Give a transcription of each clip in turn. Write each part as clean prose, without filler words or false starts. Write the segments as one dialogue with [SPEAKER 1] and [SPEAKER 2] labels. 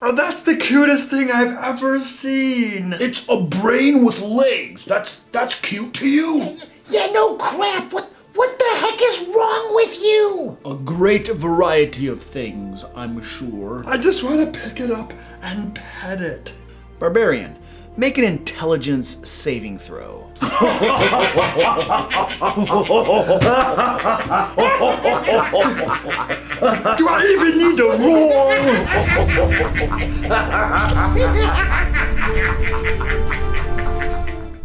[SPEAKER 1] Oh, that's the cutest thing I've ever seen.
[SPEAKER 2] It's a brain with legs. That's cute to you.
[SPEAKER 3] Yeah, no crap. What the heck is wrong with you?
[SPEAKER 2] A great variety of things, I'm sure.
[SPEAKER 1] I just want to pick it up and pet it.
[SPEAKER 4] Barbarian, make an intelligence saving throw.
[SPEAKER 1] Do I even need to roll?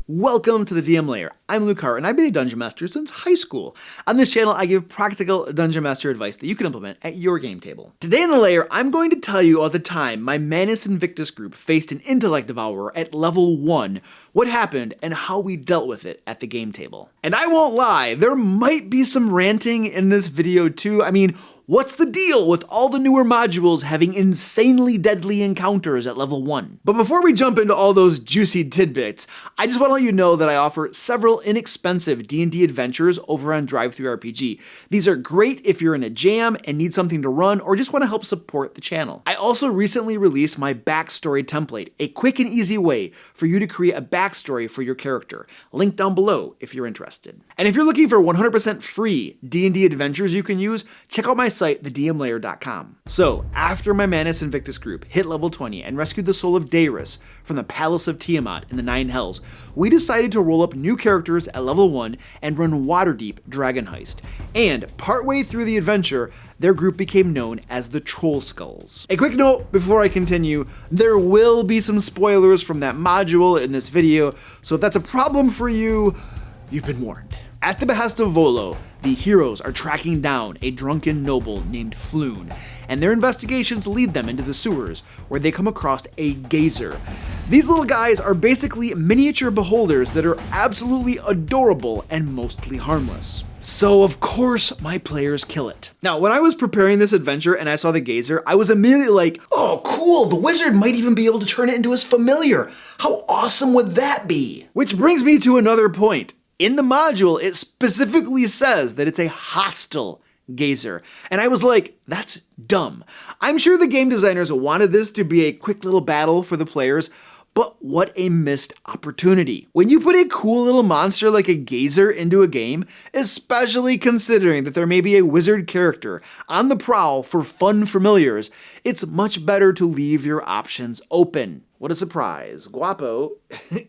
[SPEAKER 4] Welcome to the DM Lair. I'm Luke Hart, and I've been a Dungeon Master since high school. On this channel, I give practical Dungeon Master advice that you can implement at your game table. Today in the Lair, I'm going to tell you all the time my Manus Invictus group faced an Intellect Devourer at level 1, what happened, and how we dealt with it at the game table. And I won't lie, there might be some ranting in this video too. I mean, what's the deal with all the newer modules having insanely deadly encounters at level 1? But before we jump into all those juicy tidbits, I just want to let you know that I offer several inexpensive D&D adventures over on DriveThruRPG. These are great if you're in a jam and need something to run or just want to help support the channel. I also recently released my backstory template, a quick and easy way for you to create a backstory for your character. Link down below if you're interested. And if you're looking for 100% free D&D adventures you can use, check out my site, thedmlair.com. So, after my Manus Invictus group hit level 20 and rescued the soul of Deiris from the Palace of Tiamat in the Nine Hells, we decided to roll up new characters at level 1 and run Waterdeep Dragon Heist. And partway through the adventure, their group became known as the Troll Skulls. A quick note before I continue, there will be some spoilers from that module in this video, so if that's a problem for you, you've been warned. At the behest of Volo, the heroes are tracking down a drunken noble named Floon, and their investigations lead them into the sewers, where they come across a gazer. These little guys are basically miniature beholders that are absolutely adorable and mostly harmless. So of course my players kill it. Now when I was preparing this adventure and I saw the gazer, I was immediately like, oh cool, the wizard might even be able to turn it into his familiar. How awesome would that be? Which brings me to another point. In the module, it specifically says that it's a hostile gazer. And I was like, that's dumb. I'm sure the game designers wanted this to be a quick little battle for the players, but what a missed opportunity. When you put a cool little monster like a gazer into a game, especially considering that there may be a wizard character on the prowl for fun familiars, it's much better to leave your options open. What a surprise. Guapo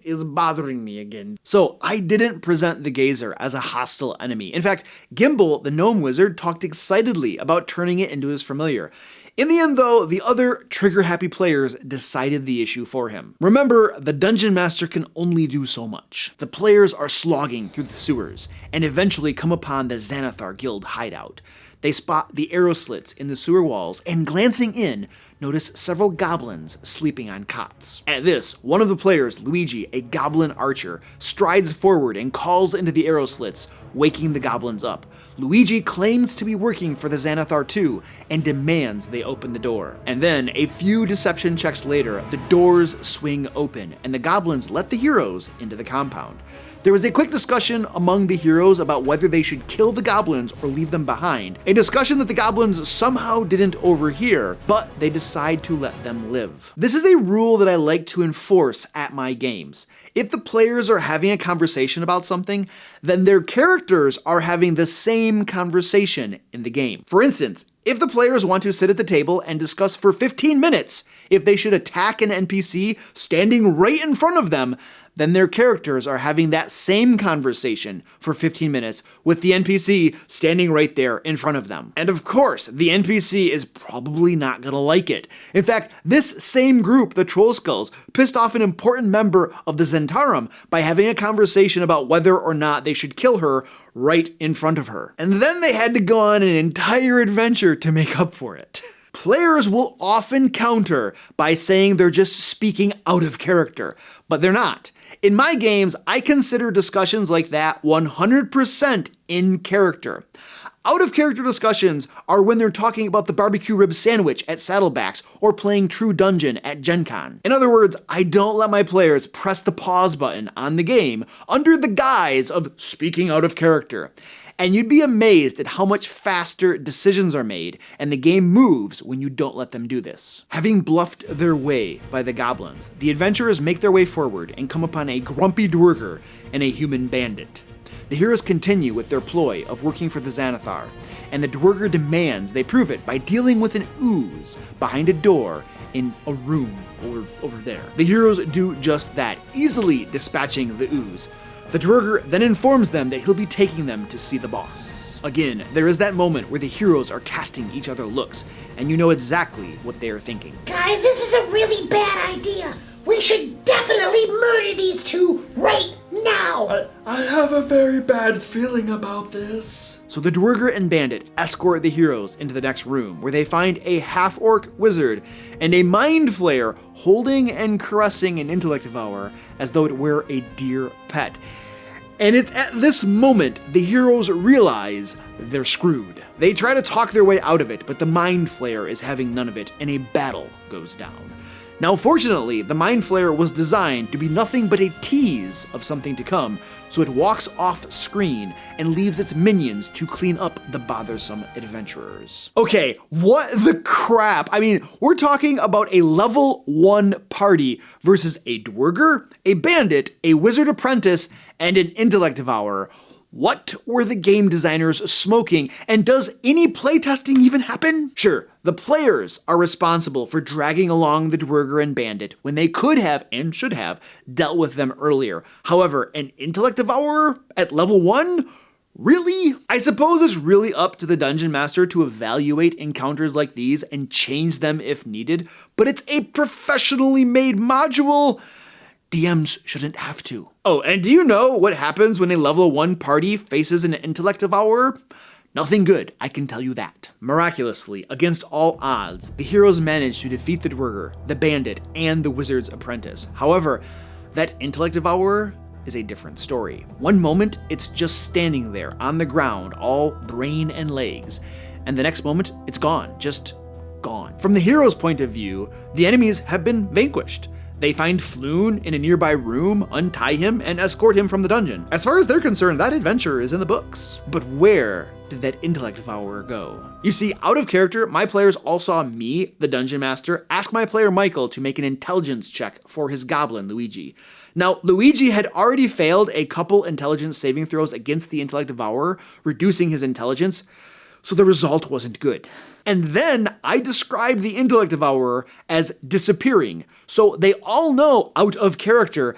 [SPEAKER 4] is bothering me again. So I didn't present the gazer as a hostile enemy. In fact, Gimbal, the gnome wizard, talked excitedly about turning it into his familiar. In the end though, the other trigger-happy players decided the issue for him. Remember, the Dungeon Master can only do so much. The players are slogging through the sewers, and eventually come upon the Xanathar Guild hideout. They spot the arrow slits in the sewer walls, and glancing in, notice several goblins sleeping on cots. At this, one of the players, Luigi, a goblin archer, strides forward and calls into the arrow slits, waking the goblins up. Luigi claims to be working for the Xanathar too, and demands they open the door. And then, a few deception checks later, the doors swing open, and the goblins let the heroes into the compound. There was a quick discussion among the heroes about whether they should kill the goblins or leave them behind, a discussion that the goblins somehow didn't overhear, but they decide to let them live. This is a rule that I like to enforce at my games. If the players are having a conversation about something, then their characters are having the same conversation in the game. For instance, if the players want to sit at the table and discuss for 15 minutes if they should attack an NPC standing right in front of them, then their characters are having that same conversation for 15 minutes with the NPC standing right there in front of them. And of course, the NPC is probably not gonna like it. In fact, this same group, the Troll Skulls, pissed off an important member of the Zhentarim by having a conversation about whether or not they should kill her right in front of her. And then they had to go on an entire adventure to make up for it. Players will often counter by saying they're just speaking out of character, but they're not. In my games, I consider discussions like that 100% in character. Out of character discussions are when they're talking about the barbecue rib sandwich at Saddlebacks or playing True Dungeon at Gen Con. In other words, I don't let my players press the pause button on the game under the guise of speaking out of character. And you'd be amazed at how much faster decisions are made and the game moves when you don't let them do this. Having bluffed their way by the goblins, the adventurers make their way forward and come upon a grumpy Duergar and a human bandit. The heroes continue with their ploy of working for the Xanathar, and the Duergar demands they prove it by dealing with an ooze behind a door in a room over there. The heroes do just that, easily dispatching the ooze. The Duergar then informs them that he'll be taking them to see the boss. Again, there is that moment where the heroes are casting each other looks, and you know exactly what they are thinking.
[SPEAKER 3] Guys, this is a really bad idea. We should definitely murder these two right now.
[SPEAKER 1] I have a very bad feeling about this.
[SPEAKER 4] So the Duergar and bandit escort the heroes into the next room, where they find a half-orc wizard and a mind flayer holding and caressing an intellect devourer as though it were a dear pet. And it's at this moment the heroes realize they're screwed. They try to talk their way out of it, but the mind flayer is having none of it, and a battle goes down. Now, fortunately, the Mind Flayer was designed to be nothing but a tease of something to come, so it walks off screen and leaves its minions to clean up the bothersome adventurers. Okay, what the crap? I mean, we're talking about a level 1 party versus a Duergar, a bandit, a wizard apprentice, and an intellect devourer. What were the game designers smoking, and does any playtesting even happen? Sure, the players are responsible for dragging along the Duergar and bandit when they could have and should have dealt with them earlier. However, an intellect devourer at level 1? Really? I suppose it's really up to the dungeon master to evaluate encounters like these and change them if needed, but it's a professionally made module. DMs shouldn't have to. Oh, and do you know what happens when a level 1 party faces an intellect devourer? Nothing good, I can tell you that. Miraculously, against all odds, the heroes manage to defeat the Duergar, the bandit, and the wizard's apprentice. However, that intellect devourer is a different story. One moment, it's just standing there on the ground, all brain and legs, and the next moment, it's gone, just gone. From the hero's point of view, the enemies have been vanquished. They find Floon in a nearby room, untie him, and escort him from the dungeon. As far as they're concerned, that adventure is in the books. But where did that intellect devourer go? You see, out of character, my players all saw me, the dungeon master, ask my player Michael to make an intelligence check for his goblin, Luigi. Now, Luigi had already failed a couple intelligence saving throws against the intellect devourer, reducing his intelligence, so the result wasn't good. And then I described the intellect devourer as disappearing, so they all know out of character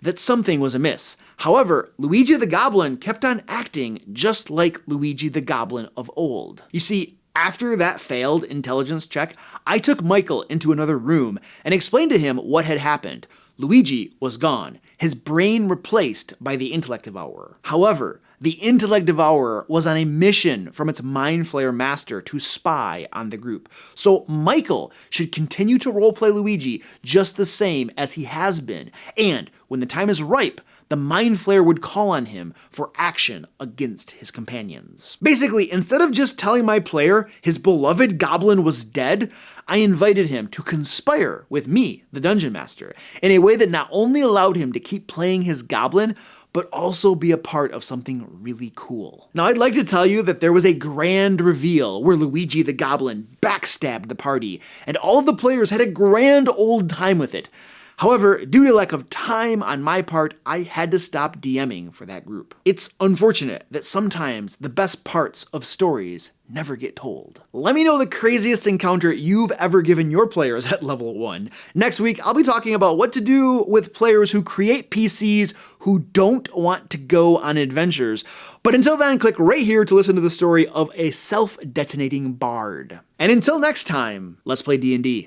[SPEAKER 4] that something was amiss. However, Luigi the Goblin kept on acting just like Luigi the Goblin of old. You see, after that failed intelligence check, I took Michael into another room and explained to him what had happened. Luigi was gone, his brain replaced by the intellect devourer. However, the intellect devourer was on a mission from its mind flayer master to spy on the group. So Michael should continue to roleplay Luigi just the same as he has been, and when the time is ripe, the mind flayer would call on him for action against his companions. Basically, instead of just telling my player his beloved goblin was dead, I invited him to conspire with me, the dungeon master, in a way that not only allowed him to keep playing his goblin, but also be a part of something really cool. Now, I'd like to tell you that there was a grand reveal where Luigi the Goblin backstabbed the party, and all of the players had a grand old time with it. However, due to lack of time on my part, I had to stop DMing for that group. It's unfortunate that sometimes the best parts of stories never get told. Let me know the craziest encounter you've ever given your players at level 1. Next week, I'll be talking about what to do with players who create PCs who don't want to go on adventures. But until then, click right here to listen to the story of a self-detonating bard. And until next time, let's play D&D.